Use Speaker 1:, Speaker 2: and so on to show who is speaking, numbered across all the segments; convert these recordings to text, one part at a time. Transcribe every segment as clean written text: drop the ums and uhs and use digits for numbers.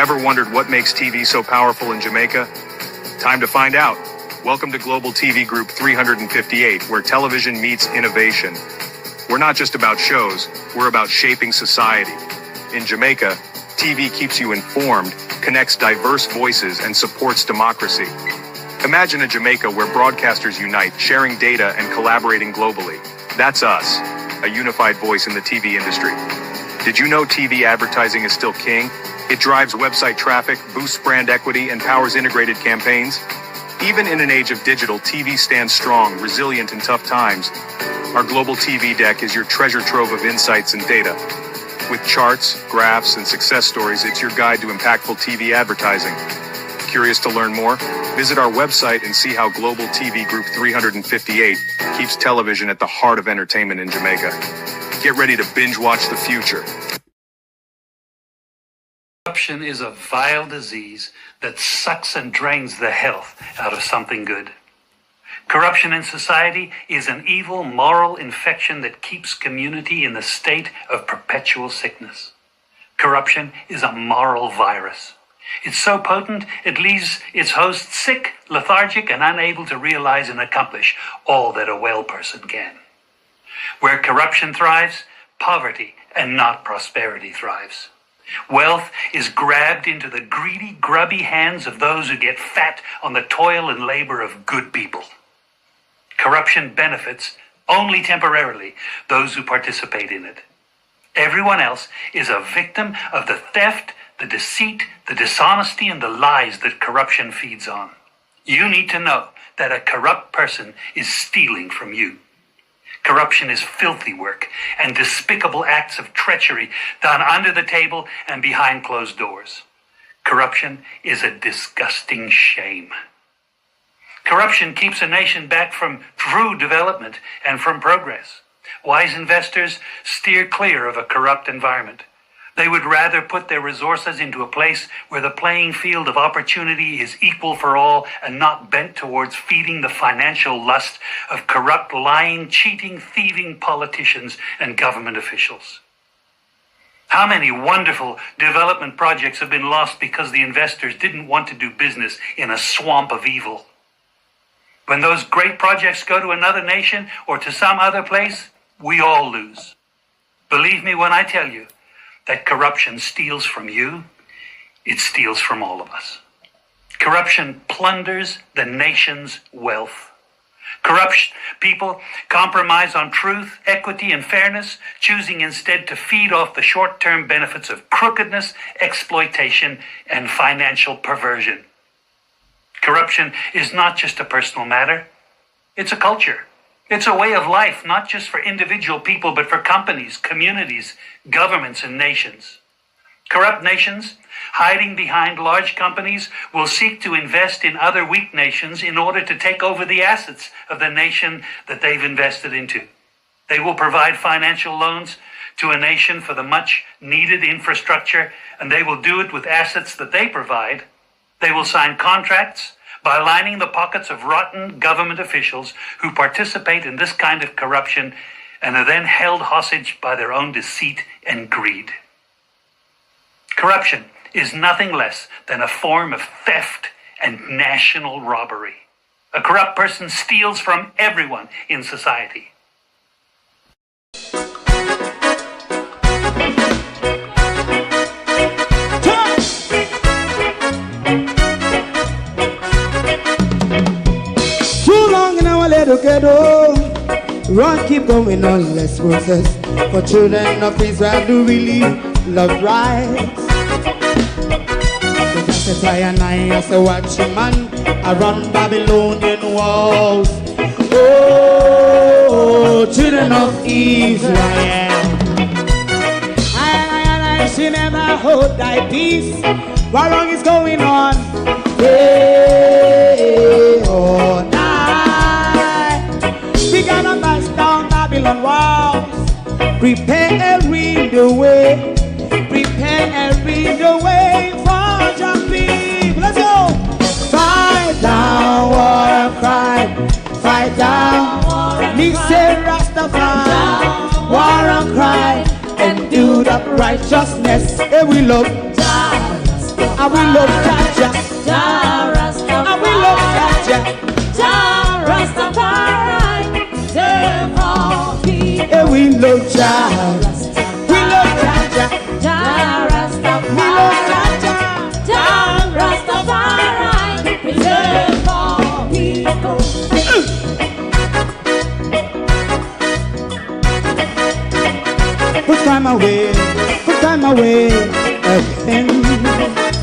Speaker 1: Ever wondered what makes TV so powerful in Jamaica? Time to find out. Welcome to Global TV Group 358, where television meets innovation. We're not just about shows, we're about shaping society. In Jamaica, TV keeps you informed, connects diverse voices, and supports democracy. Imagine a Jamaica where broadcasters unite, sharing data and collaborating globally. That's us, a unified voice in the TV industry. Did you know TV advertising is still king? It drives website traffic, boosts brand equity, and powers integrated campaigns. Even in an age of digital, TV stands strong, resilient in tough times. Our global TV deck is your treasure trove of insights and data. With charts, graphs, and success stories, it's your guide to impactful TV advertising. Curious to learn more? Visit our website and see how Global TV Group 358 keeps television at the heart of entertainment in Jamaica. Get ready to binge watch the future.
Speaker 2: Corruption is a vile disease that sucks and drains the health out of something good. Corruption in society is an evil moral infection that keeps community in the state of perpetual sickness. Corruption is a moral virus. It's so potent, it leaves its host sick, lethargic, and unable to realize and accomplish all that a well person can. Where corruption thrives, poverty and not prosperity thrives. Wealth is grabbed into the greedy, grubby hands of those who get fat on the toil and labor of good people. Corruption benefits only temporarily those who participate in it. Everyone else is a victim of the theft, the deceit, the dishonesty, and the lies that corruption feeds on. You need to know that a corrupt person is stealing from you. Corruption is filthy work and despicable acts of treachery done under the table and behind closed doors. Corruption is a disgusting shame. Corruption keeps a nation back from true development and from progress. Wise investors steer clear of a corrupt environment. They would rather put their resources into a place where the playing field of opportunity is equal for all and not bent towards feeding the financial lust of corrupt, lying, cheating, thieving politicians and government officials. How many wonderful development projects have been lost because the investors didn't want to do business in a swamp of evil? When those great projects go to another nation or to some other place, we all lose. Believe me when I tell you that corruption steals from you, it steals from all of us. Corruption plunders the nation's wealth. Corrupt people compromise on truth, equity, and fairness, choosing instead to feed off the short-term benefits of crookedness, exploitation, and financial perversion. Corruption is not just a personal matter, it's a culture. It's a way of life, not just for individual people, but for companies, communities, governments, and nations. Corrupt nations, hiding behind large companies, will seek to invest in other weak nations in order to take over the assets of the nation that they've invested into. They will provide financial loans to a nation for the much-needed infrastructure, and they will do it with assets that they provide. They will sign contracts by lining the pockets of rotten government officials who participate in this kind of corruption and are then held hostage by their own deceit and greed. Corruption is nothing less than a form of theft and national robbery. A corrupt person steals from everyone in society.
Speaker 3: Run, keep going on, let's process. For children of Israel do really love rights. So just I say watch a man around Babylonian walls. Oh, children of Israel, I she never hold thy peace. What wrong is going on? Hey, oh, we gonna bust down Babylon walls. Prepare the way. Prepare the way for your people. Let's go. Fight down, war and cry. Fight down, me say Rastafari. War and cry and do that righteousness. And we love I will love Jaja, Jah Rastafari. I will love Jaja, Jah Rastafari. Therefore, people, we love Jah. We love Jaja, Jah Rastafari. We love Jaja, Jah Rastafari. Therefore, people. Put time away again.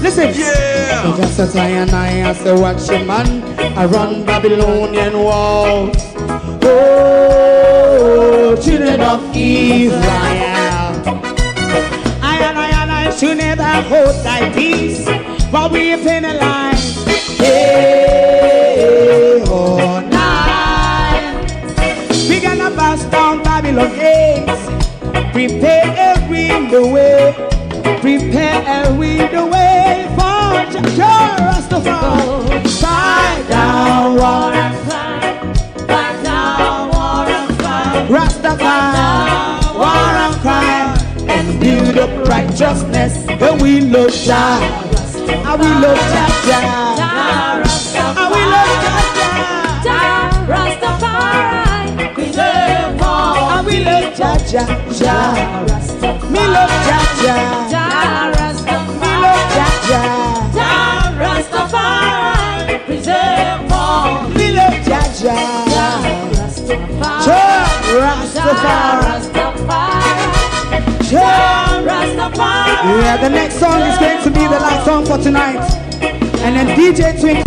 Speaker 3: Listen, yeah. Just as I and I as a watchman, I run Babylonian walls. Oh, children of Israel, I should never hold thy peace while we penalize. Hey, oh, night. We gonna bust down Babylon gates. Prepare the way, prepare the way for Jah Rastafari. Fight down war and fight down war and fight. Rastafari, war and crime, and build up righteousness. And we love Jah, and we love Jah, and we love Jah Rastafari. We love all, and we love Jah Rastafari. Me love Jah Rastafari. Me love Jah Rastafari. Preserve all. Me love Jah Rastafari. Jah Rastafari. Yeah, the next song is going to be the last song for tonight. And then DJ Twink.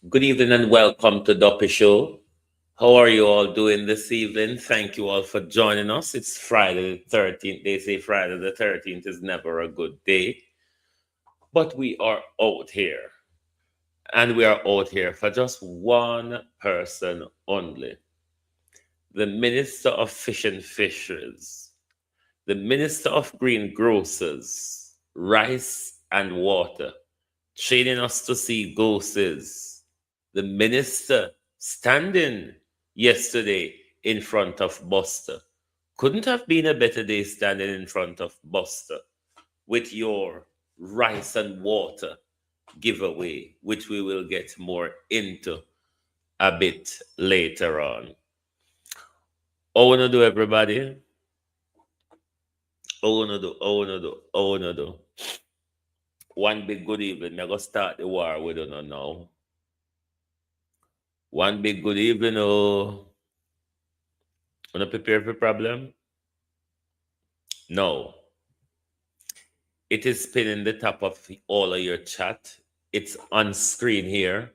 Speaker 4: Good evening and welcome to Doppy Show. How are you all doing this evening? Thank you all for joining us. It's Friday the 13th. They say Friday the 13th is never a good day. But we are out here. And we are out here for just one person only. The Minister of Fish and Fisheries. The Minister of Green Grocers, Rice and Water. Training us to see ghosts. The minister standing yesterday in front of Buster. Couldn't have been a better day standing in front of Buster with your rice and water giveaway, which we will get more into a bit later on. How wanna do, everybody? How wanna do? One big good evening. I'm gonna start the war with you now. One big good evening, oh. Wanna prepare for problem? No. It is pinned the top of all of your chat. It's on screen here.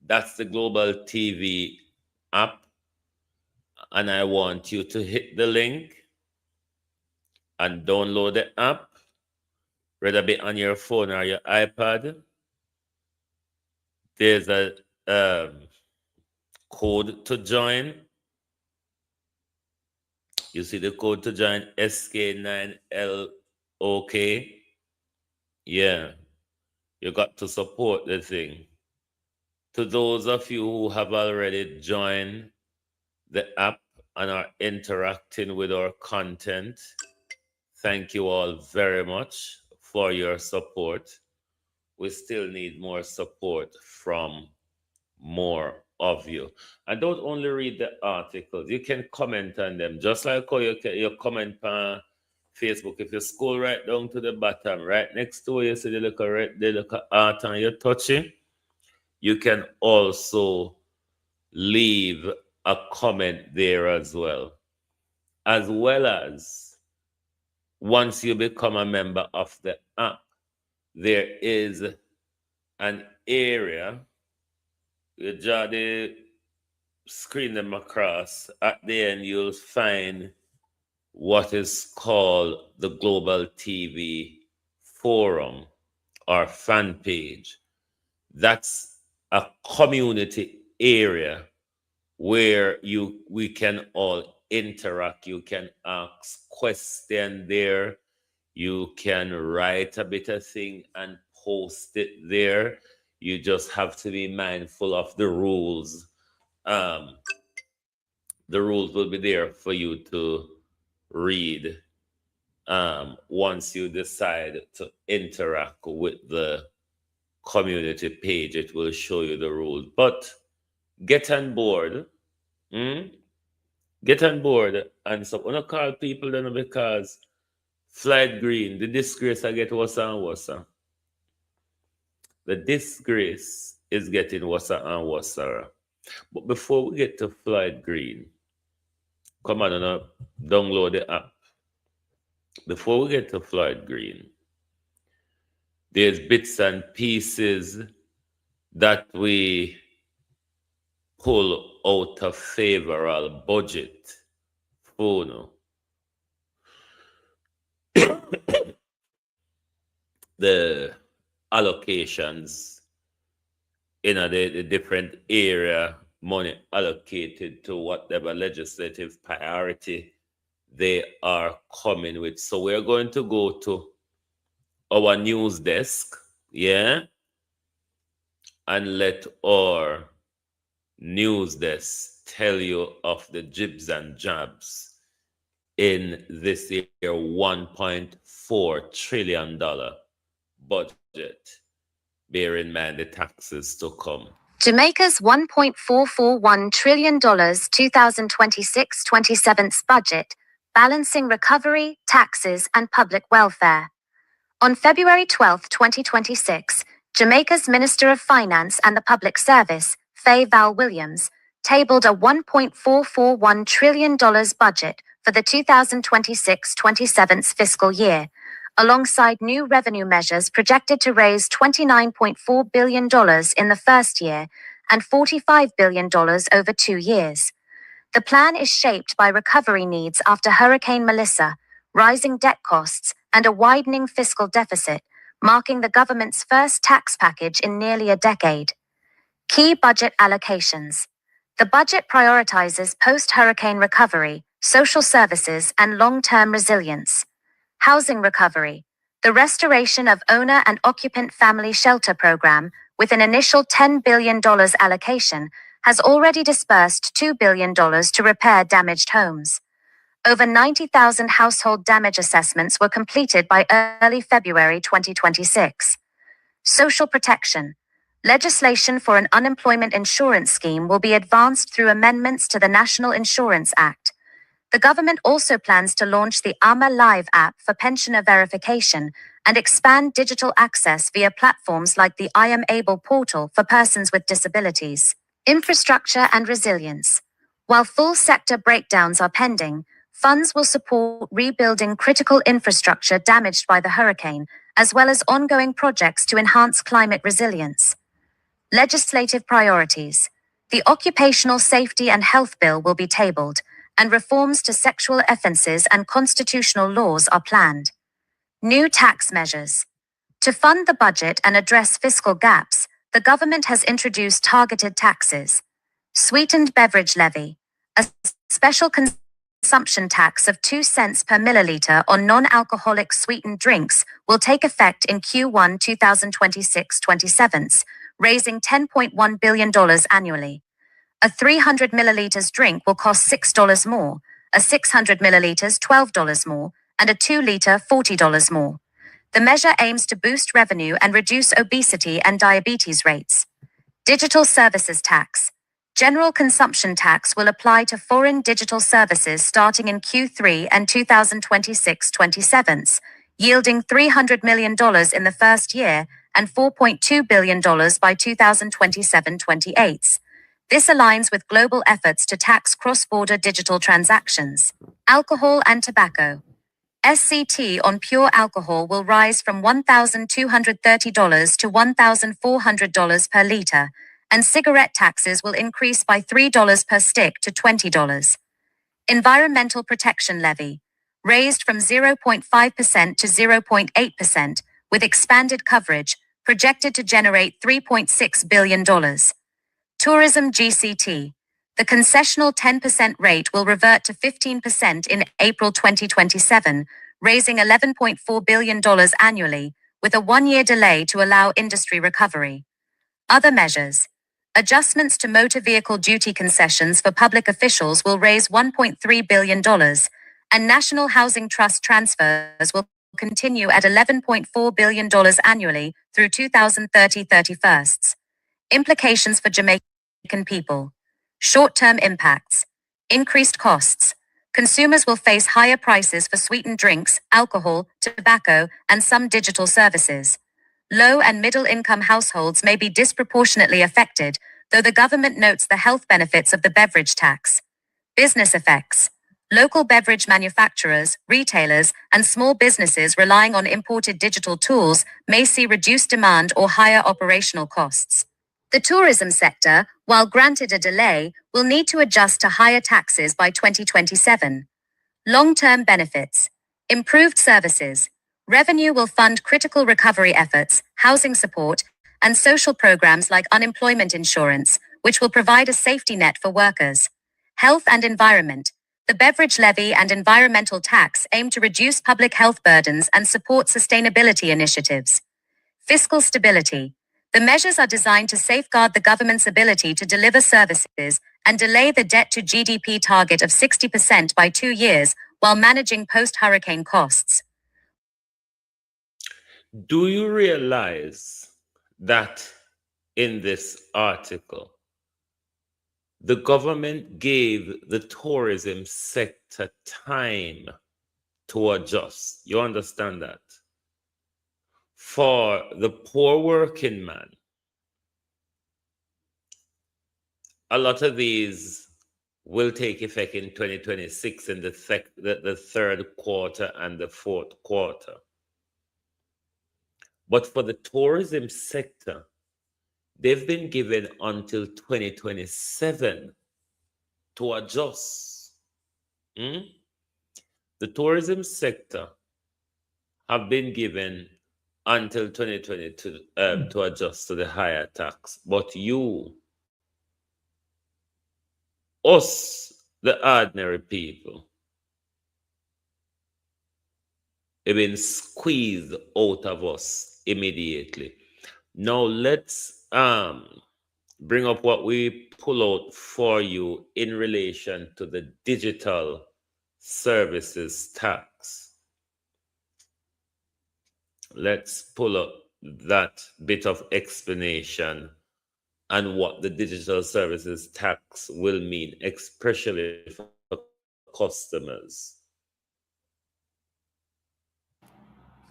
Speaker 4: That's the Global TV app. And I want you to hit the link and download the app, whether it be on your phone or your iPad. There's a code to join. You see the code to join, SK9LOK. Yeah, you got to support the thing. To those of you who have already joined the app and are interacting with our content, thank you all very much for your support. We still need more support from more of you. And don't only read the articles, you can comment on them, just like how you comment on Facebook. If you scroll right down to the bottom, right next to where you see the little art and you touch it, you can also leave a comment there as well. As well as, once you become a member of the app, there is an area, you draw the screen them across, at the end you'll find what is called the Global TV Forum or fan page. That's a community area where we can all interact. You can ask questions there. You can write a bit of thing and post it there. You just have to be mindful of the rules that the rules will be there for you to read once you decide to interact with the community page. It will show you the rules. But get on board. Get on board. And so I'm going to call people then because Floyd Green, the disgrace I get worse and worse. The disgrace is getting worse and worse. But before we get to Floyd Green, come on and download the app. Before we get to Floyd Green, there's bits and pieces that we pull out of favorable budget for no. The allocations in the different area, money allocated to whatever legislative priority they are coming with. So we're going to go to our news desk, and let our news desk tell you of the jibs and jabs in this year $1.4 trillion budget. Bear in mind the taxes to come.
Speaker 5: Jamaica's $1.441 trillion 2026-27 budget, balancing recovery, taxes, and public welfare. On February 12, 2026, Jamaica's Minister of Finance and the Public Service, Faye Val Williams, tabled a $1.441 trillion budget for the 2026-27 fiscal year, alongside new revenue measures projected to raise $29.4 billion in the first year and $45 billion over 2 years. The plan is shaped by recovery needs after Hurricane Melissa, rising debt costs, and a widening fiscal deficit, marking the government's first tax package in nearly a decade. Key budget allocations. The budget prioritizes post-hurricane recovery, social services, and long-term resilience. Housing recovery. The restoration of owner and occupant family shelter program, with an initial $10 billion allocation, has already disbursed $2 billion to repair damaged homes. Over 90,000 household damage assessments were completed by early February 2026. Social protection. Legislation for an unemployment insurance scheme will be advanced through amendments to the National Insurance Act. The government also plans to launch the AMA Live app for pensioner verification and expand digital access via platforms like the I Am Able portal for persons with disabilities. Infrastructure and resilience. While full sector breakdowns are pending, funds will support rebuilding critical infrastructure damaged by the hurricane, as well as ongoing projects to enhance climate resilience. Legislative priorities. The Occupational Safety and Health Bill will be tabled, and reforms to sexual offences and constitutional laws are planned. New tax measures. To fund the budget and address fiscal gaps, the government has introduced targeted taxes. Sweetened beverage levy. A special consumption tax of 2 cents per milliliter on non-alcoholic sweetened drinks will take effect in Q1 2026-27, raising $10.1 billion annually. A 300 milliliters drink will cost $6 more, a 600 milliliters $12 more, and a 2-liter $40 more. The measure aims to boost revenue and reduce obesity and diabetes rates. Digital services tax. General consumption tax will apply to foreign digital services starting in Q3 and 2026-27, yielding $300 million in the first year and $4.2 billion by 2027-28. This aligns with global efforts to tax cross-border digital transactions. Alcohol and tobacco. SCT on pure alcohol will rise from $1,230 to $1,400 per litre, and cigarette taxes will increase by $3 per stick to $20. Environmental protection levy, raised from 0.5% to 0.8%, with expanded coverage, projected to generate $3.6 billion. Tourism GCT. The concessional 10% rate will revert to 15% in April 2027, raising $11.4 billion annually, with a 1-year delay to allow industry recovery. Other measures. Adjustments to motor vehicle duty concessions for public officials will raise $1.3 billion, and National Housing Trust transfers will continue at $11.4 billion annually through 2030-31. Implications for Jamaican people. Short-term impacts. Increased costs. Consumers will face higher prices for sweetened drinks, alcohol, tobacco, and some digital services. Low and middle-income households may be disproportionately affected, though the government notes the health benefits of the beverage tax. Business effects. Local beverage manufacturers, retailers, and small businesses relying on imported digital tools may see reduced demand or higher operational costs. The tourism sector, while granted a delay, will need to adjust to higher taxes by 2027. Long-term benefits. Improved services. Revenue will fund critical recovery efforts, housing support, and social programs like unemployment insurance, which will provide a safety net for workers. Health and environment. The beverage levy and environmental tax aim to reduce public health burdens and support sustainability initiatives. Fiscal stability. The measures are designed to safeguard the government's ability to deliver services and delay the debt to GDP target of 60% by 2 years while managing post-hurricane costs.
Speaker 4: Do you realize that in this article, the government gave the tourism sector time to adjust? You understand that? For the poor working man, a lot of these will take effect in 2026 in the third quarter and the fourth quarter. But for the tourism sector, they've been given until 2027 to adjust. The tourism sector have been given until 2022 to adjust to the higher tax. But you, us, the ordinary people, have been squeezed out of us immediately. Now let's bring up what we pull out for you in relation to the digital services tax. Let's pull up that bit of explanation and what the digital services tax will mean, especially for customers.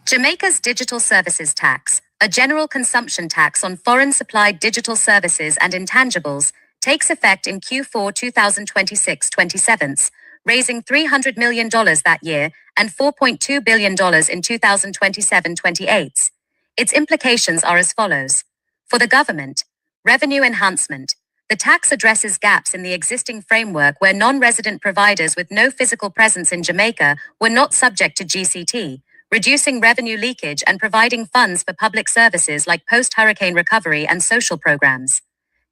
Speaker 5: Jamaica's digital services tax, a general consumption tax on foreign supplied digital services and intangibles, takes effect in Q4 2026-27, raising $300 million that year and $4.2 billion in 2027-28. Its implications are as follows. For the government, revenue enhancement. The tax addresses gaps in the existing framework where non-resident providers with no physical presence in Jamaica were not subject to GCT, reducing revenue leakage and providing funds for public services like post-hurricane recovery and social programs.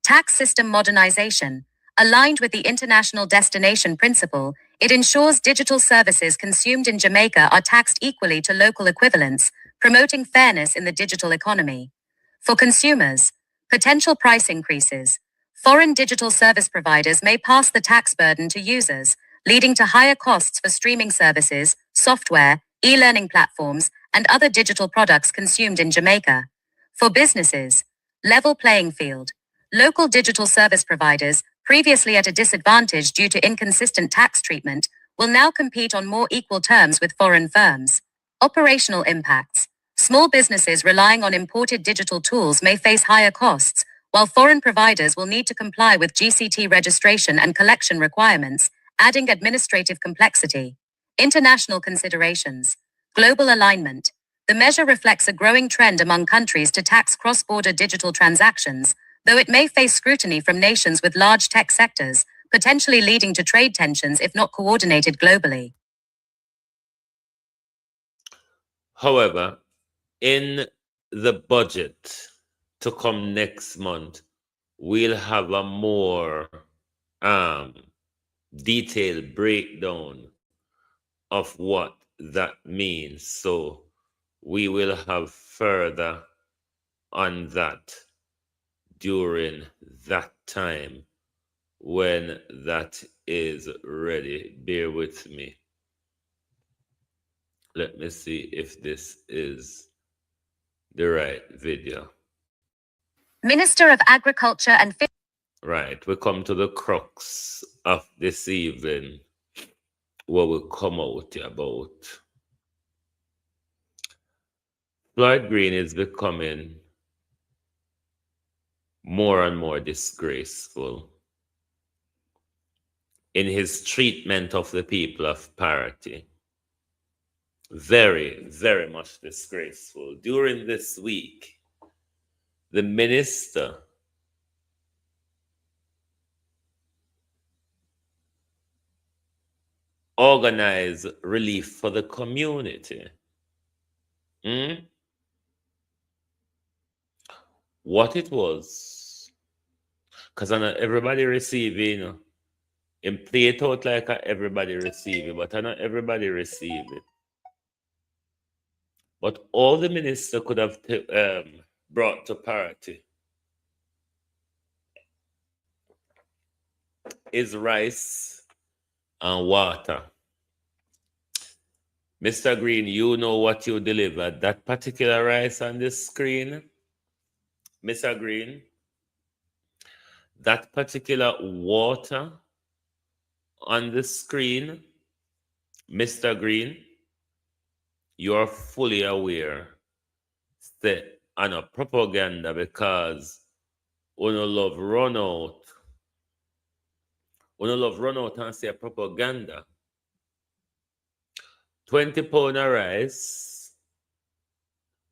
Speaker 5: Tax system modernization. Aligned with the International Destination Principle, it ensures digital services consumed in Jamaica are taxed equally to local equivalents, promoting fairness in the digital economy. For consumers, potential price increases. Foreign digital service providers may pass the tax burden to users, leading to higher costs for streaming services, software, e-learning platforms, and other digital products consumed in Jamaica. For businesses, level playing field. Local digital service providers, previously at a disadvantage due to inconsistent tax treatment, will now compete on more equal terms with foreign firms. Operational impacts. Small businesses relying on imported digital tools may face higher costs, while foreign providers will need to comply with GCT registration and collection requirements, adding administrative complexity. International considerations. Global alignment. The measure reflects a growing trend among countries to tax cross-border digital transactions, though it may face scrutiny from nations with large tech sectors, potentially leading to trade tensions if not coordinated globally.
Speaker 4: However, in the budget to come next month, we'll have a more detailed breakdown of what that means. So we will have further on that during that time when that is ready. Bear with me. Let me see if this is the right video.
Speaker 5: Minister of Agriculture and Fisheries.
Speaker 4: Right, we come to the crux of this evening, what will come out about. Floyd Green is becoming more and more disgraceful in his treatment of the people of Parottee. Very, very much disgraceful. During this week, the minister organized relief for the community. What it was, because I know everybody receiving, and play it out like everybody receiving, but I know everybody receive it. But all the minister could have brought to Parottee is rice and water. Mr. Green, you know what you delivered. That particular rice on this screen, Mr. Green, that particular water on the screen, Mr. Green, you're fully aware that on a propaganda because uno love run out and say propaganda. 20 pound of rice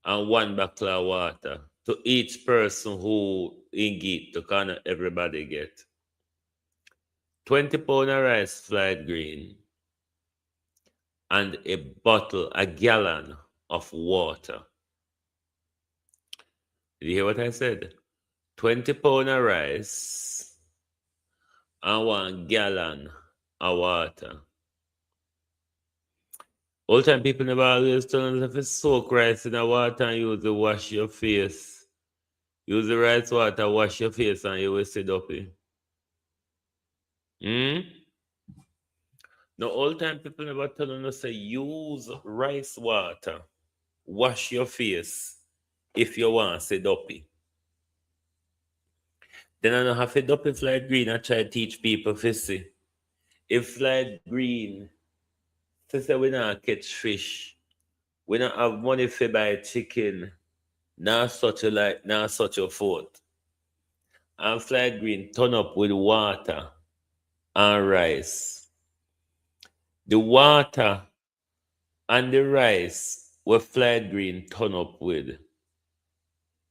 Speaker 4: and 1 bottle of water to each person who engage to kind of everybody get. 20 pound of rice, Floyd Green, and a gallon of water. Did you hear what I said? 20 pound of rice and 1 gallon of water. All time people never always tell us if it's soak rice in the water and use to wash your face. Use the rice water, wash your face, and you will sit up here. No, all time people never tell us say use rice water, wash your face if you want to sit up here. Then I don't have to up if Floyd Green I try to teach people to see. If Floyd Green to say we not catch fish, we don't have money to buy chicken, not such a foot. And Floyd Green turn up with water and rice. The water and the rice were Floyd Green turn up with.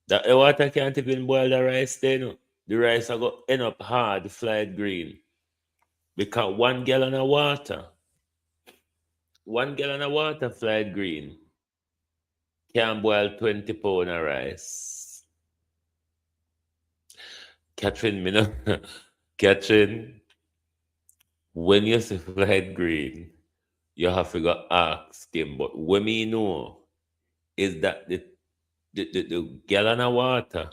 Speaker 4: The water can't even boil the rice then. The rice are going to end up hard, Floyd Green. Because 1 gallon of water, 1 gallon of water, Floyd Green, can boil 20 pounds of rice. Catherine, Catherine, when you say Floyd Green, you have to go ask him. But what me know is that the gallon of water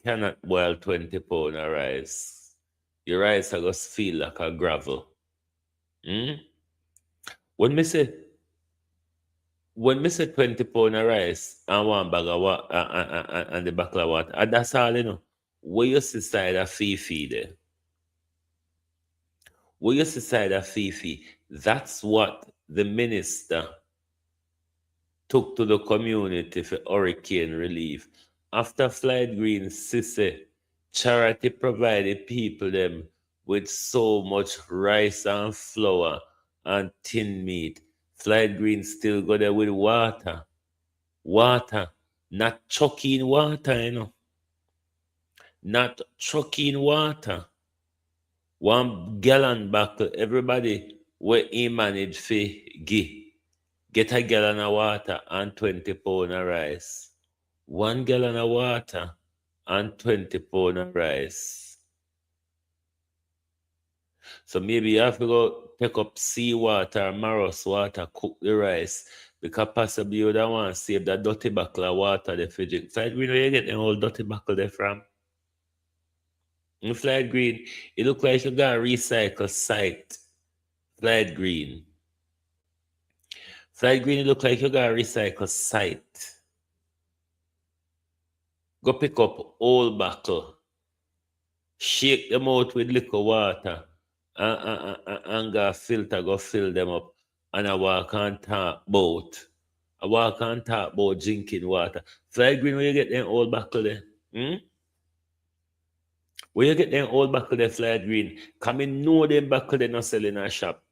Speaker 4: cannot boil 20 pounds of rice. Your rice are just feel like a gravel. When me say 20 pounds of rice and 1 bag of water and the bottle of water, and that's all you know. Where you see side of Fifi there? Where you see side of Fifi? That's what the minister took to the community for hurricane relief. After Floyd Green Sisse, charity provided people them with so much rice and flour and tin meat. Floyd Green still go there with water. Water. Not chucking water, you know. Not chucking water. 1 gallon bottle, everybody where he managed to get a gallon of water and 20 pounds of rice. 1 gallon of water and 20 pounds of rice. So maybe you have to go take up seawater or Maros water, cook the rice, because possibly you don't want to save that dirty bottle of water they for drink. So we know you get the whole dirty bottle there from. In Floyd Green, it look like you got a recycle site. Floyd Green. Floyd Green, it look like you got a recycle site. Go pick up old bottle, shake them out with liquor water, and go filter, go fill them up, and I walk and talk about. I walk and talk about drinking water. Floyd Green, where you get them old bottle there? Hmm? Where you get them old buckle there, Floyd Green? Come in, know them buckle they not selling in a shop.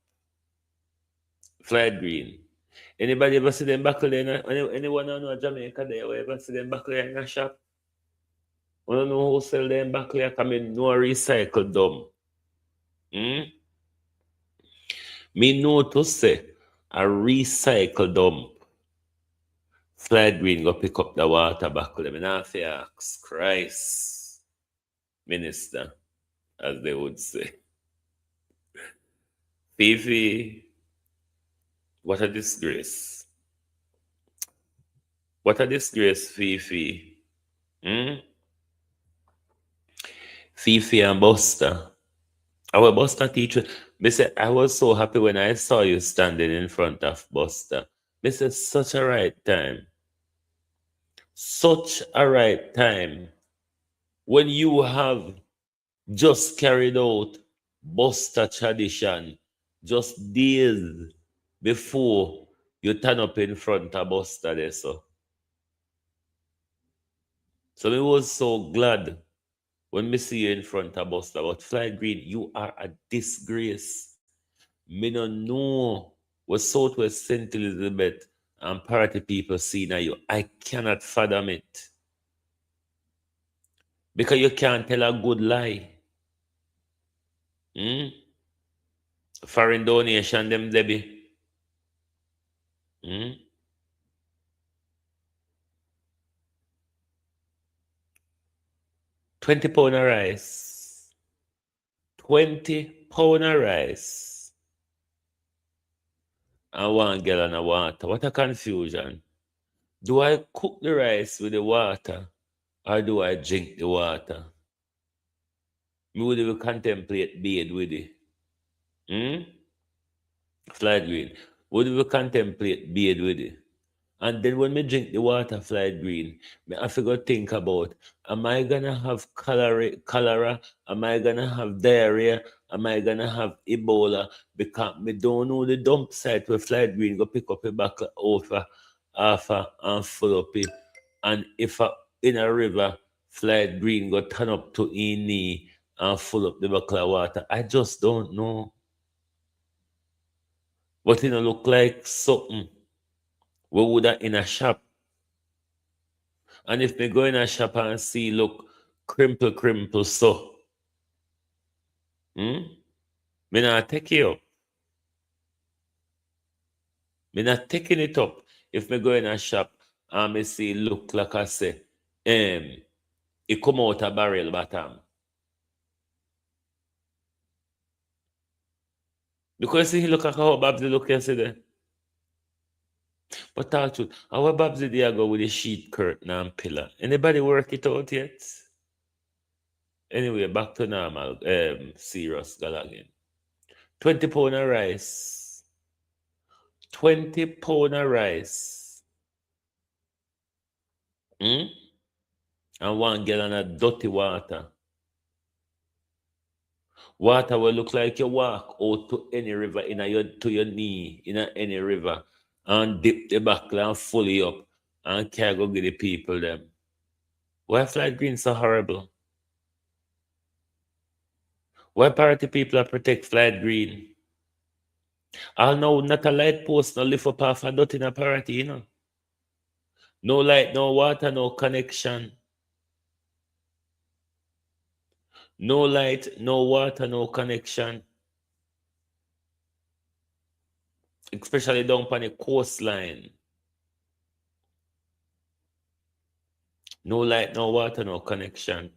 Speaker 4: Floyd Green. Anybody ever see them buckle there? Anyone know Jamaica there? Or ever see them buckle there in a shop? I don't know who sell them buckle there. Come in, no recycle them. Hmm? Me know to say a recycle dump. Floyd Green go pick up the water buckle there. Me not fi ask Christ, minister, as they would say. Fifi, what a disgrace. What a disgrace, Fifi. Hmm? Fifi and Buster. Our Buster teacher. Me say, I was so happy when I saw you standing in front of Buster. Me say, such a right time. Such a right time. When you have just carried out Buster tradition just days before you turn up in front of Buster there, so. So I was so glad when me see you in front of Buster. But Floyd Green, you are a disgrace. Me no know what Southwest St. Elizabeth and Parottee people see now you. I cannot fathom it. Because you can't tell a good lie. Hmm? Foreign donation, them Debbie. Hmm? £20 of rice. £20 of rice. And 1 gallon of water. What a confusion. Do I cook the rice with the water or do I drink the water? Me would even contemplate bathe with it. Hmm? Floyd Green. Would even contemplate bathe with it. And then when me drink the water, Floyd Green, me have to go think about, am I gonna have cholera? Am I gonna have diarrhea? Am I gonna have Ebola? Because me don't know the dump site where Floyd Green go pick up a bucket over, and full up it. And if in a river, Floyd Green go turn up to in knee and full up the bucket of water. I just don't know. But it look like something we would have in a shop. And if me go in a shop and see, look, crimple, so, me not take it up. Me not taking it up. If me go in a shop and me see, look, like I say, it come out a barrel bottom. Because see, look at how Babsy look yesterday. But talk truth, our Babsy there go with the sheet curtain and pillar. Anybody work it out yet? Anyway, back to normal. Serious again. £20 of rice. £20 of rice. And 1 gallon of dirty water. Water will look like you walk out to any river to your knee in any river and dip the buckle and fully up and can't go get the people them. Why Floyd Green so horrible? Why Parottee people are protect Floyd Green? I know not a light post no lift up half a dot in a Parottee, you know. No light, no water, no connection. No light, no water, no connection. Especially down on the coastline. No light, no water, no connection.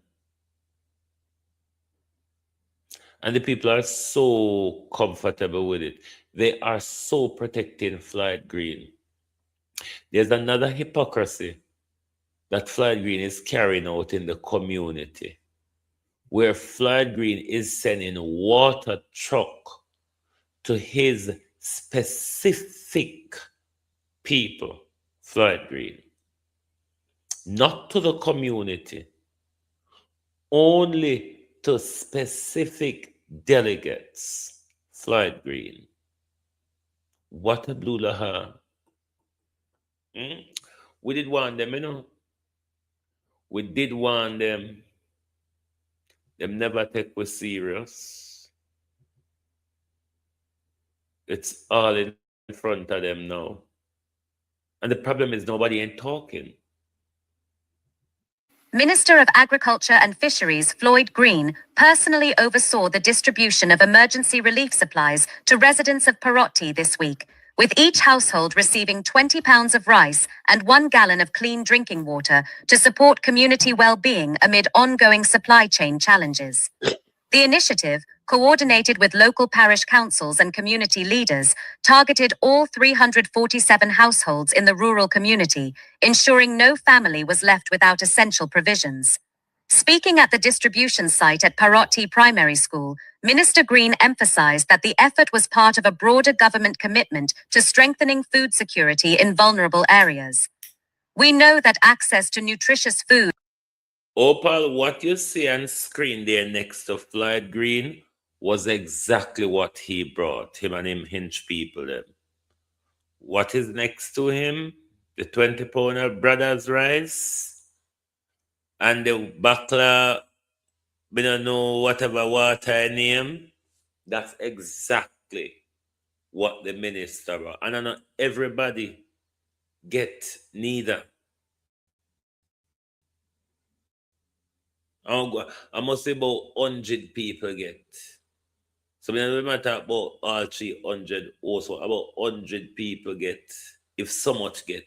Speaker 4: And the people are so comfortable with it. They are so protecting Floyd Green. There's another hypocrisy that Floyd Green is carrying out in the community. where Floyd Green is sending water truck to his specific people, Floyd Green, not to the community, only to specific delegates, Floyd Green. What a blue laha. We did warn them, you know. We did warn them. Them never take us serious. It's all in front of them now. And the problem is nobody ain't talking.
Speaker 5: Minister of Agriculture and Fisheries Floyd Green personally oversaw the distribution of emergency relief supplies to residents of Parottee this week, with each household receiving 20 pounds of rice and 1 gallon of clean drinking water to support community well-being amid ongoing supply chain challenges. The initiative, coordinated with local parish councils and community leaders, targeted all 347 households in the rural community, ensuring no family was left without essential provisions. Speaking at the distribution site at Parottee Primary School, Minister Green emphasized that the effort was part of a broader government commitment to strengthening food security in vulnerable areas. We know that access to nutritious food.
Speaker 4: Opal, what you see on screen there next to Floyd Green was exactly what he brought, him and him hinge people them. What is next to him? The 20 pound of brothers rice and the bakla, we don't know whatever water I name. That's exactly what the minister brought. And I know everybody get neither. I must say about 100 people get. So when we matter about all 300 also, about 100 people get, if so much get.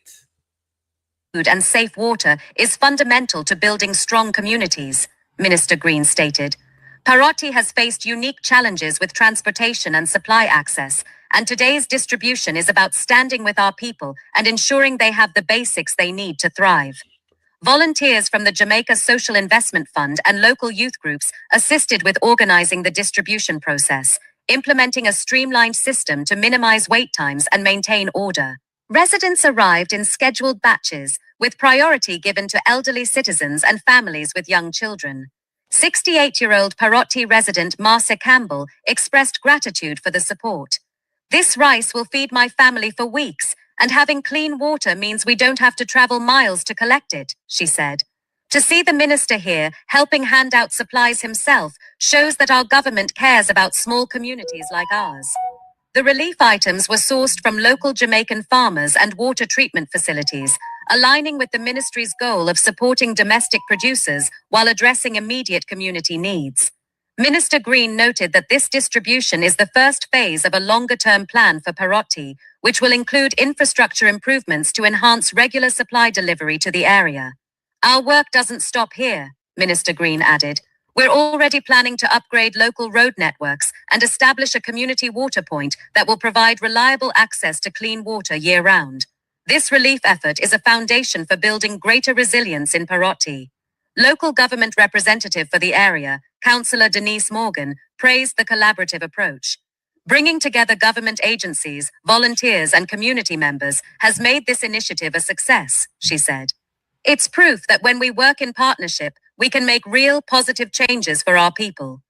Speaker 5: Food and safe water is fundamental to building strong communities, Minister Green stated. Parottee has faced unique challenges with transportation and supply access, and today's distribution is about standing with our people and ensuring they have the basics they need to thrive. Volunteers from the Jamaica Social Investment Fund and local youth groups assisted with organizing the distribution process, implementing a streamlined system to minimize wait times and maintain order. Residents arrived in scheduled batches, with priority given to elderly citizens and families with young children. 68-year-old Parottee resident Marcia Campbell expressed gratitude for the support. This rice will feed my family for weeks, and having clean water means we don't have to travel miles to collect it, she said. To see the minister here helping hand out supplies himself shows that our government cares about small communities like ours. The relief items were sourced from local Jamaican farmers and water treatment facilities, aligning with the ministry's goal of supporting domestic producers while addressing immediate community needs. Minister Green noted that this distribution is the first phase of a longer-term plan for Parottee, which will include infrastructure improvements to enhance regular supply delivery to the area. Our work doesn't stop here, Minister Green added. We're already planning to upgrade local road networks and establish a community water point that will provide reliable access to clean water year-round. This relief effort is a foundation for building greater resilience in Parottee. Local government representative for the area, Councillor Denise Morgan, praised the collaborative approach. Bringing together government agencies, volunteers, and community members has made this initiative a success, she said. It's proof that when we work in partnership, we can make real positive changes for our people.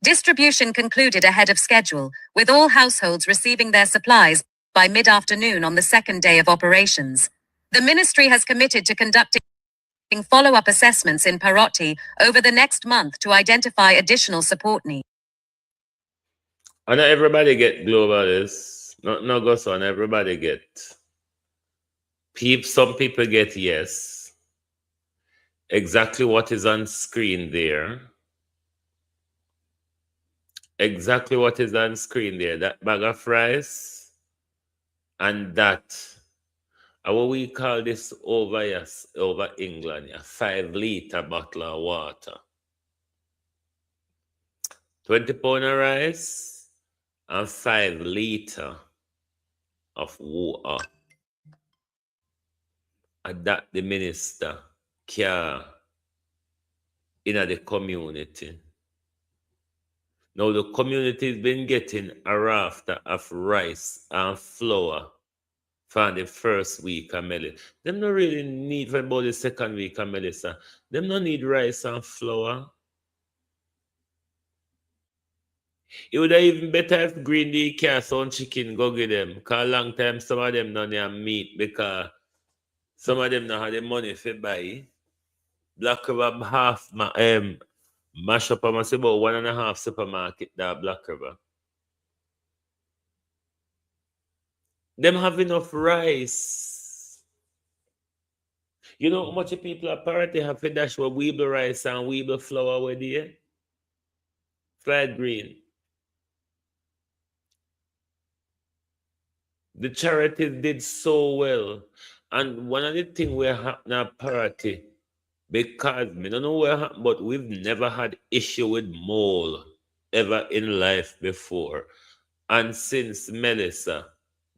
Speaker 5: Distribution concluded ahead of schedule, with all households receiving their supplies by mid-afternoon on the second day of operations. The ministry has committed to conducting follow-up assessments in Parottee over the next month to identify additional support needs.
Speaker 4: I know everybody get globalists. No goes on, everybody get. Some people get yes. Exactly what is on screen there. Exactly what is on screen there. That bag of rice and that. What we call this over England, a 5-liter bottle of water. 20 pound of rice and 5 liter of water. And that the minister care in the community. Now the community's been getting a raft of rice and flour for the first week of Melissa. Them not really need for about the second week of Melissa. Them not need rice and flour. It would have even better if Green Day cast on chicken go get them. Cause long time some of them don't have meat because some of them don't have the money for buy. Black River mash up, I must say about 1.5 supermarket that Black River. Them have enough rice. You know how much people at Parottee have to dash with weeble rice and weeble flour with there? Fried green. The charities did so well. And one of the things we're happening at Parottee, because I don't know what happened, but we've never had issue with mole ever in life before. And since Melissa,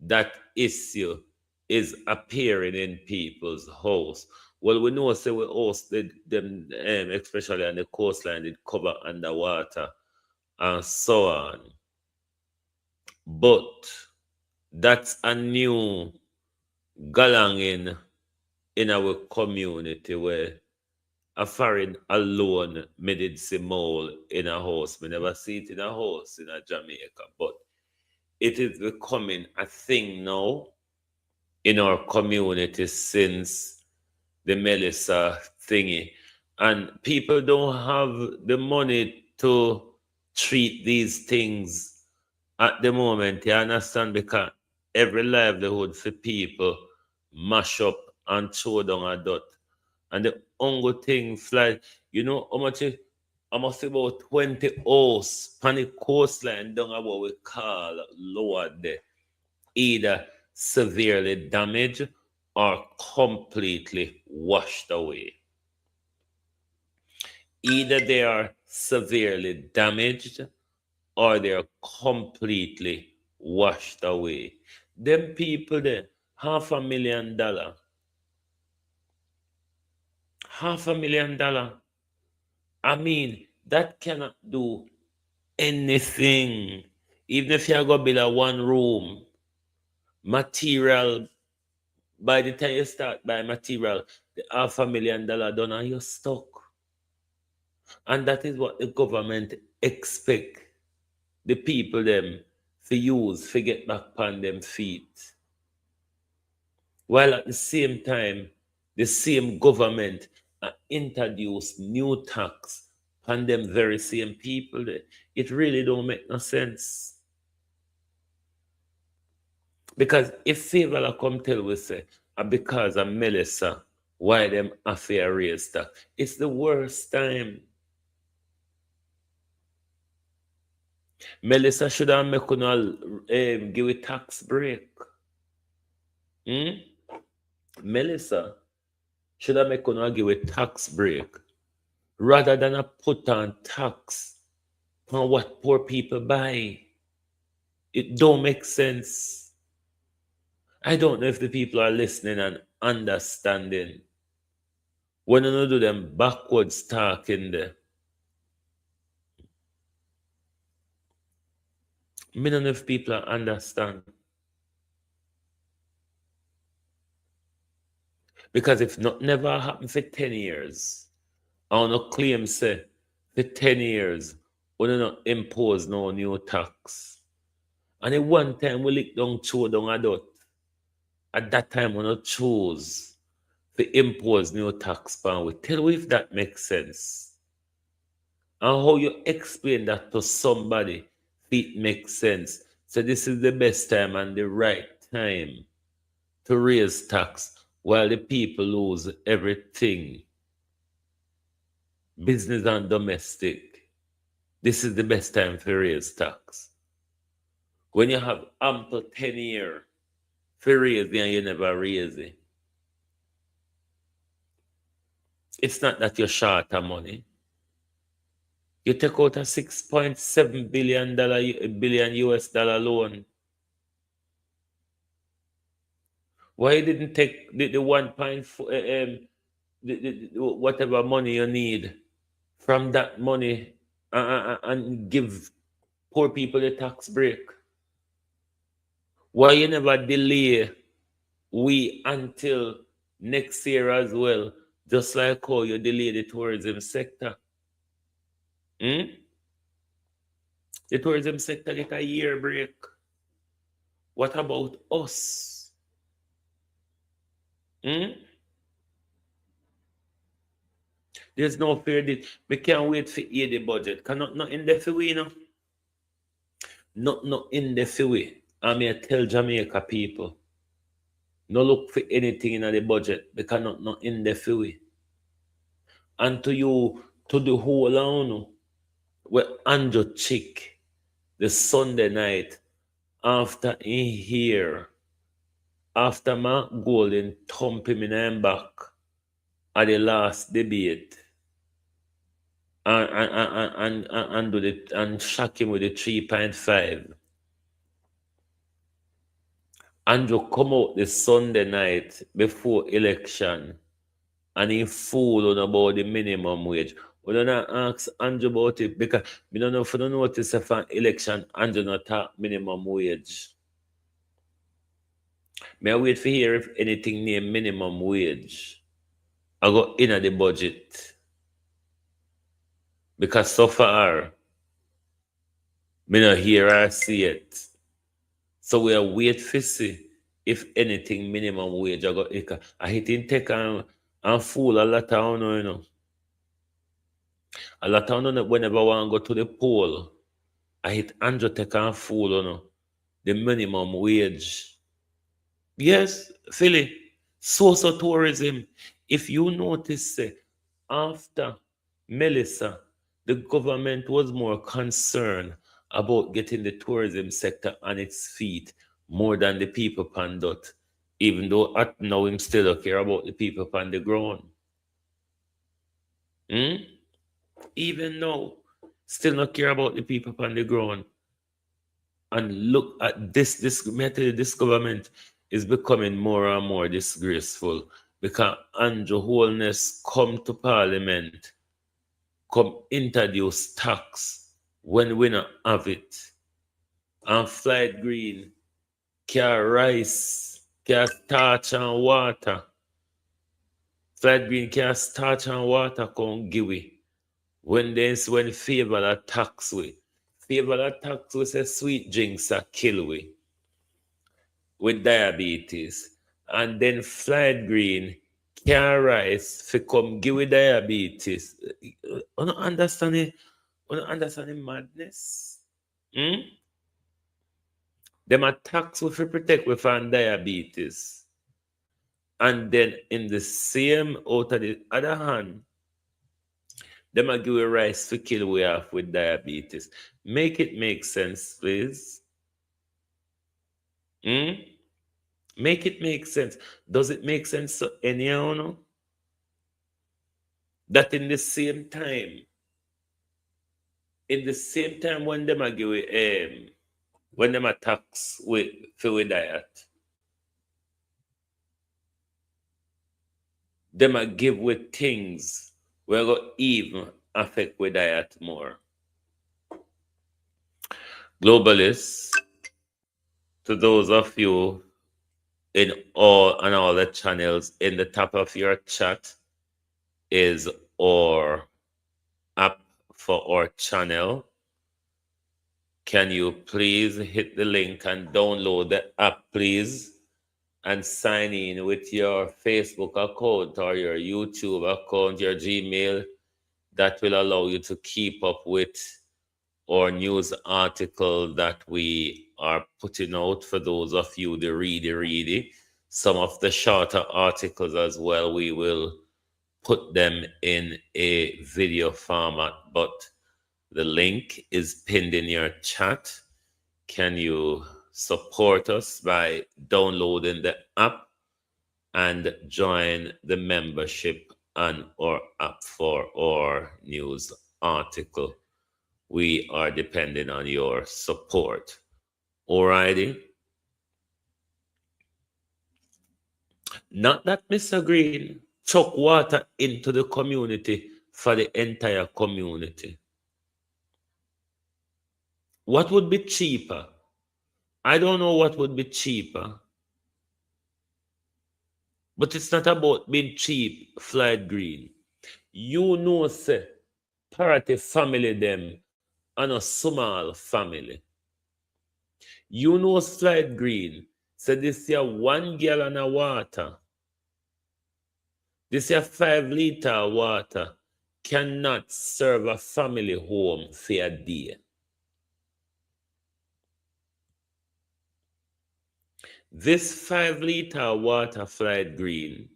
Speaker 4: that issue is appearing in people's house. Well, we know say we hosted them, especially on the coastline, it cover underwater and so on. But that's a new galang in our community where a foreign alone me did see mole in a house. Me never see it in a house in a Jamaica, but it is becoming a thing now in our community since the Melissa thingy. And people don't have the money to treat these things at the moment, you understand? Because every livelihood for people mash up and throw down a dot. And the only thing fly, you know how much I must say about 20 hours on the coastline down at what we call lower there, either severely damaged or completely washed away. Either they are severely damaged or they are completely washed away. Them people there, $500,000. $500,000. I mean, that cannot do anything. Even if you go build a one room, material, by the time you start buying material, the $500,000 done and you're stuck. And that is what the government expect the people them to use to get back on them feet. While at the same time, the same government introduce new tax on them very same people. It really don't make no sense. Because if favor come tell we say, because of Melissa, why them affair raise tax, it's the worst time. Melissa should have make give a tax break. Melissa should have make give a tax break rather than a put on tax on what poor people buy. It don't make sense. I don't know if the people are listening and understanding. When you do them backwards talking there. I don't know if people understand. Because if not never happened for 10 years, I want to claim say for 10 years, we do not impose no new tax. And at one time we lick down throw down a dot. At that time we not choose to impose new tax pan. We tell you if that makes sense. And how you explain that to somebody if it makes sense. So this is the best time and the right time to raise tax while the people lose everything. Business and domestic. This is the best time to raise tax. When you have ample 10 years for raising and you never raise it. It's not that you're short of money. You take out a $6.7 billion US dollar loan. Why you didn't take the 1.4 whatever money you need from that money and give poor people a tax break? Why you never delay we until next year as well, just like how you delay the tourism sector? Hmm? The tourism sector get a year break. What about us? Hmm? There's no fear that we can't wait for the budget. Cannot not in the way, you know. Not in the way. I mean, tell Jamaica people, no look for anything in the budget because not in the way. And to you, to the whole on where Andrew Chick the Sunday night after in here, after Mark Golden thump him in him back at the last debate and do the and shock him with the 3.5. Andrew come out the Sunday night before election and he fool on about the minimum wage. We don't ask Andrew about it because we don't know if you don't notice if an election Andrew not talk minimum wage. May I wait for hear if anything near minimum wage I go in at the budget. Because so far me not hear or see it. So we are wait for see if anything minimum wage I go I hit in take and fool a lot of you know. A lot of you know whenever I want to go to the poll, I hit Andrew take and fool you know the minimum wage. Yes, Philly, social tourism. If you notice after Melissa, the government was more concerned about getting the tourism sector on its feet more than the people pan dot, even though at now him still don't care about the people pan the ground. Hmm? Even now, still not care about the people pan the ground. And look at this method, this government is becoming more and more disgraceful because Andrew Holness come to parliament, come introduce tax when we not have it. And Floyd Green can rice, can starch and water. Floyd Green can starch and water come give we. When favor that tax we. Favor that tax we say sweet drinks are kill we with diabetes. And then Floyd Green can rice for come give we diabetes. You don't understand it? You don't understand the madness? Hmm? Them attacks we for protect we from diabetes. And then in the same out of the other hand, them a give we rice for kill we off with diabetes. Make it make sense, please. Hmm? Make it make sense. Does it make sense to anyhow? No? That in the same time when them a give when them attacks with for we diet, them a give with things we go even affect with diet more. Globalists, to those of you in all the channels, in the top of your chat is our app for our channel. Can you please hit the link and download the app, please, and sign in with your Facebook account or your YouTube account, your Gmail. That will allow you to keep up with our news article that we are putting out for those of you, the ready. Some of the shorter articles as well, we will put them in a video format, but the link is pinned in your chat. Can you support us by downloading the app and join the membership on our app for our news article? We are depending on your support. Alrighty. Not that Mr. Green chuck water into the community for the entire community. What would be cheaper? I don't know what would be cheaper. But it's not about being cheap, Floyd Green. You know, say, Parottee family them and a small family. You know, Floyd Green, say this here 1 gallon of water, this here 5 liter of water cannot serve a family home for a day. This 5 liter water, Floyd Green,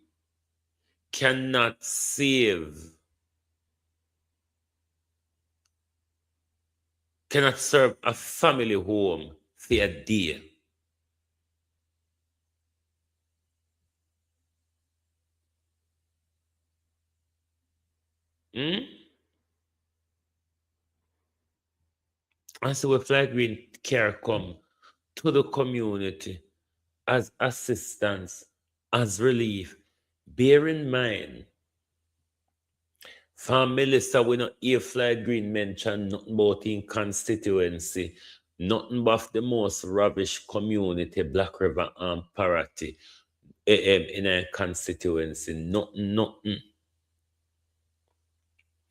Speaker 4: cannot serve a family home for a day. And so we Floyd Green care come to the community as assistance, as relief. Bear in mind, from Melissa, we not hear Floyd Green mention nothing about in constituency, nothing but the most ravished community, Black River and Parottee, in a constituency, nothing.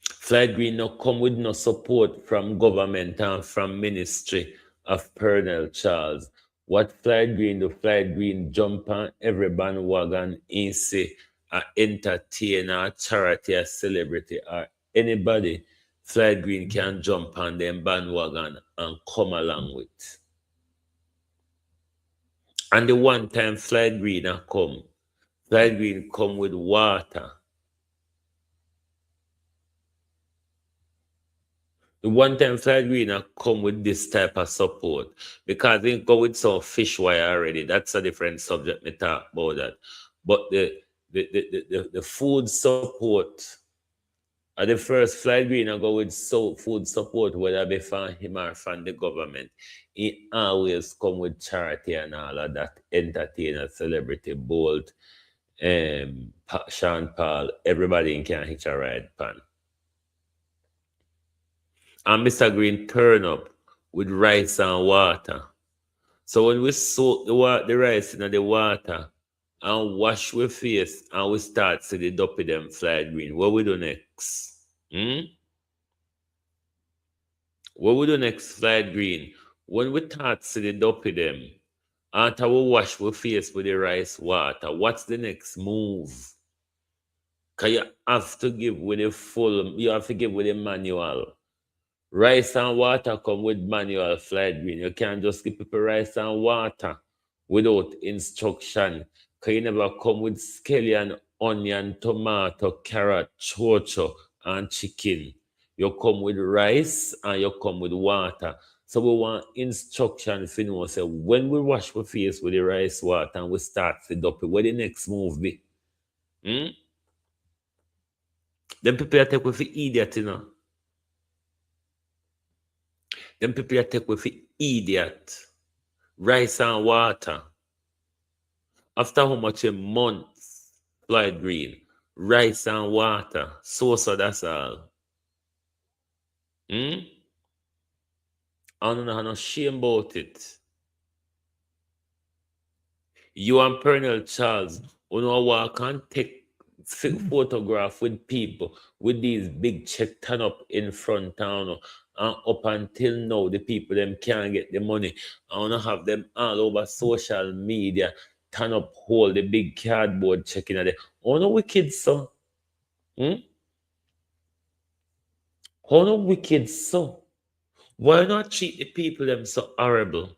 Speaker 4: Floyd Green no come with no support from government and from Ministry of Colonel Charles. What Floyd Green jump on every bandwagon in say a entertainer, a charity, a celebrity, or anybody Floyd Green can jump on them bandwagon and come along with. And the one time Floyd Green come with water. The one time Floyd Green come with this type of support because they go with some fish wire already. That's a different subject. Me talk about that. But the food support, the first Floyd Green go with food support, whether be from him or from the government. He always come with charity and all of that. Entertainer, celebrity, Bolt, Sean Paul, everybody can hitch a ride pan. And Mr. Green turn up with rice and water. So when we soak the rice in the water and wash our face and we start see the duppy them Floyd Green, what we do next? What we do next, Floyd Green? When we start see the duppy them, after we wash our face with the rice water, what's the next move? Because you have to give with the manual. Rice and water come with manual, Floyd Green. You can't just give people rice and water without instruction. Because you never come with scallion, onion, tomato, carrot, chocho, and chicken. You come with rice and you come with water. So we want instruction if you know. So when we wash our face with the rice water and we start the duppy, what the next move be? Then people take with the idiot, you know. Them people take with the idiot. Rice and water. After how much a month, Floyd Green, rice and water. So that's all. I don't know how no shame about it. You and Colonel Charles, you know, walk and take photograph with people with these big check turn up in front town. And up until now, the people them can't get the money. I want to have them all over social media, turn up, hold the big cardboard checking at it. Oh no wicked so. How no wicked so? Why not treat the people them so horrible?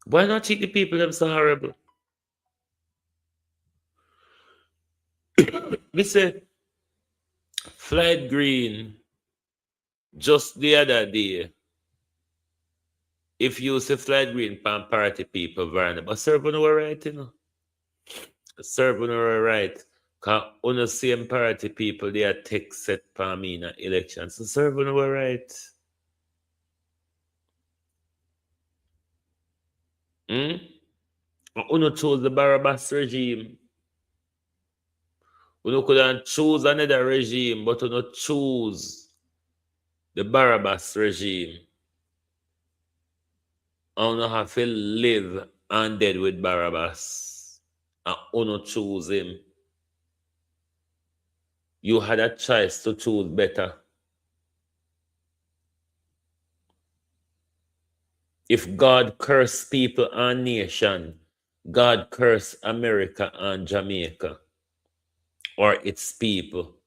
Speaker 4: Why not treat the people them so horrible? We say Floyd Green just the other day. If you say Floyd Green pan party people varna, but serve on our right, you know. Serve on our right. Cause on the same party people they are take set pan me in an election. So serve on our right. Hmm? Uno chose the Barabbas regime. Uno couldn't choose another regime, but uno choose the Barabbas regime. And uno have to live and dead with Barabbas. And uno choose him. You had a choice to choose better. If God cursed people and nation, God cursed America and Jamaica or its people,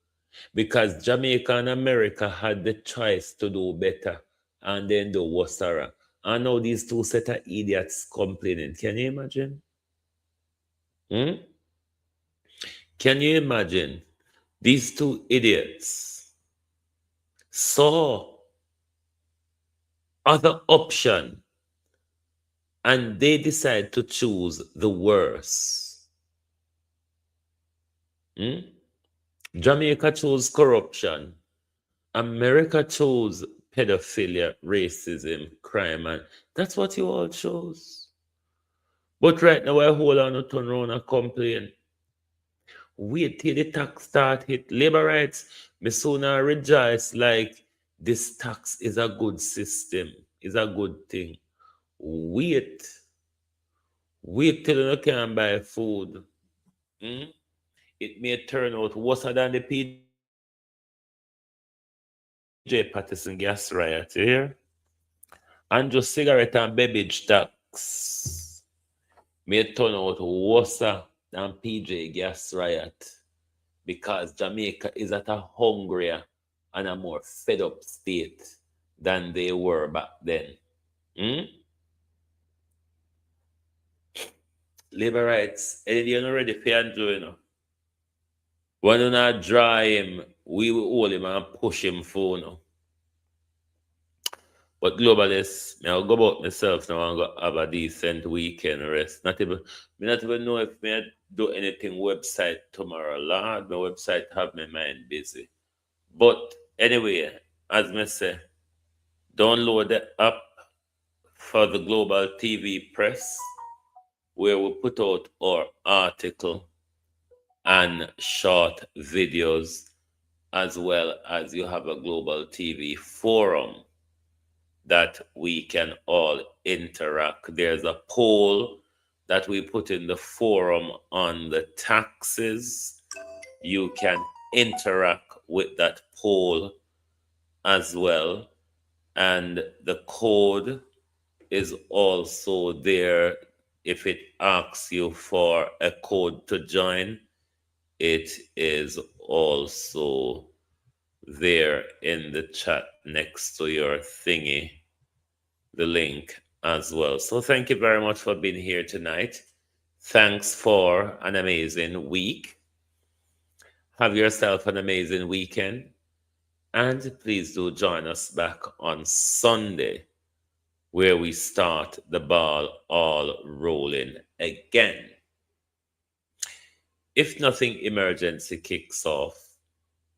Speaker 4: because Jamaica and America had the choice to do better and then do worse. And now these two set of idiots complaining. Can you imagine? Can you imagine? These two idiots saw other option and they decide to choose the worst. Jamaica chose corruption. America chose pedophilia, racism, crime, and that's what you all chose. But right now, I hold on to turn around and complain. Wait till the tax start hit. Labor rights, me sooner rejoice like this tax is a good system, is a good thing. Wait till you can buy food. It may turn out worse than the PJ Patterson gas riot, you hear? And just cigarette and beverage tax may turn out worse than PJ gas riot, because Jamaica is at a hungrier and a more fed up state than they were back then. Labor rights, any you not ready for Andrew, you know? When you not draw him, we will hold him and push him for now. But globalists, I'll go about myself now and go have a decent weekend rest. Not even know if I do anything website tomorrow. Lord, my website have my mind busy. But anyway, as I say, download the app for the Global TV Press, where we put out our article and short videos, as well as you have a Global TV forum that we can all interact. There's a poll that we put in the forum on the taxes. You can interact with that poll as well. And the code is also there. If it asks you for a code to join, it is also there in the chat next to your thingy, the link as well. So thank you very much for being here tonight. Thanks for an amazing week. Have yourself an amazing weekend. And please do join us back on Sunday, where we start the ball all rolling again. If nothing emergency kicks off,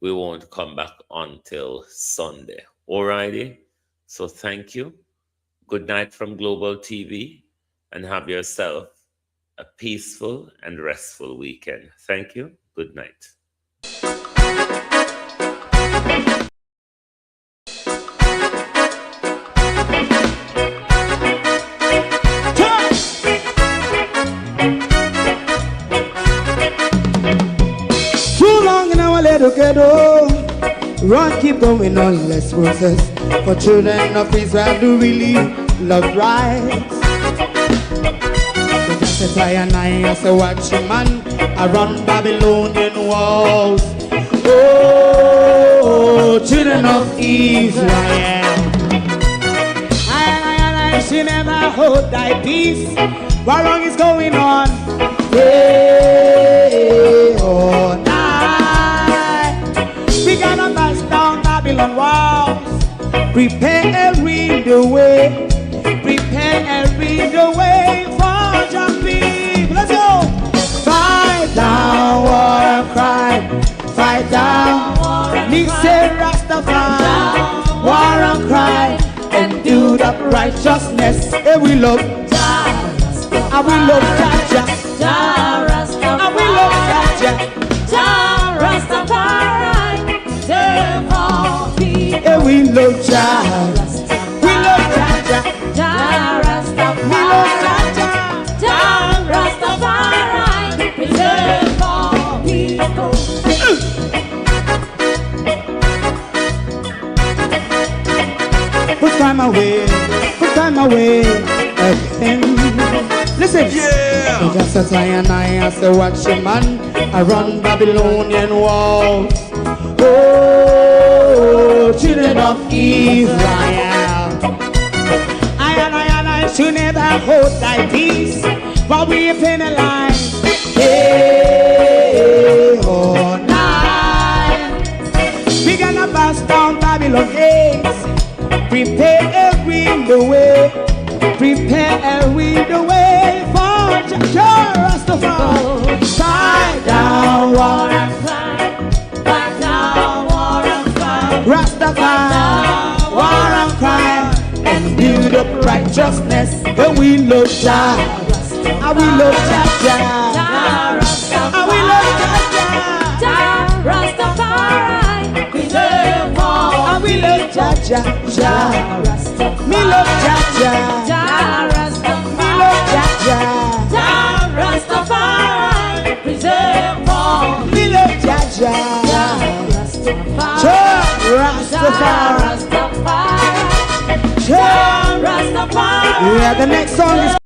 Speaker 4: we won't come back until Sunday. Alrighty? So thank you. Good night from Global TV, and have yourself a peaceful and restful weekend. Thank you. Good night.
Speaker 3: Ghetto, run, keep going on, less process. For children of Israel do really love rights. So just say and I say watch him man around Babylonian walls. Oh, children of Israel, I she never hold thy peace. What wrong is going on? Hey, oh, we gotta bust down Babylon walls. Prepare every the way. Prepare every the way for jumping. Let's go. Fight down war and crime. Fight down Nixon Rastafari. War and crime. And do that righteousness. And we love And we love Jaja, Jah Rastafari. And we love Jaja, Jah Rastafari. Yeah, we love Jah. We love Jaja, Jah Rastafari. We love Jaja, Jah Rastafari. Preserve our people. Put time away again. Listen, yeah. Just as I and I say, watch your man, I run Babylonian walls. Oh, children of Israel. I should never hold thy peace, but we penalize. Hey, oh, night. We gonna bust down Babylon gates. Prepare the way. Prepare the way for Jah Rastafari. Fight down war and crime. Fight down war and crime. Rastafari, war and crime. And build up righteousness. And we love Jah. And we love Jah. And we love Jah. Rastafari. Preserve all. And we love Jah. Me love Jaja, Jah Rastafari. Me love Jaja, Jah Rastafari. Preserve all. Me love Jaja, Jah Rastafari. Jah Rastafari. Yeah, the next song is.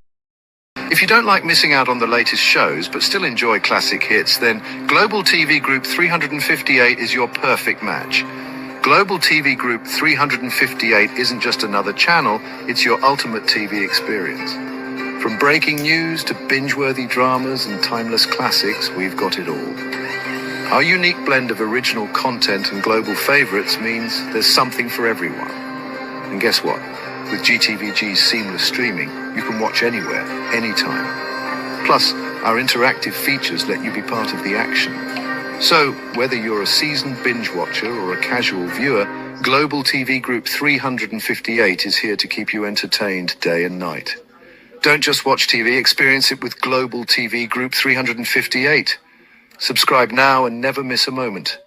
Speaker 1: If you don't like missing out on the latest shows but still enjoy classic hits, then Global TV Group 358 is your perfect match. Global TV Group 358 isn't just another channel, it's your ultimate TV experience. From breaking news to binge-worthy dramas and timeless classics, we've got it all. Our unique blend of original content and global favorites means there's something for everyone. And guess what? With GTVG's seamless streaming, you can watch anywhere, anytime. Plus, our interactive features let you be part of the action. So, whether you're a seasoned binge watcher or a casual viewer, Global TV Group 358 is here to keep you entertained day and night. Don't just watch TV, experience it with Global TV Group 358. Subscribe now and never miss a moment.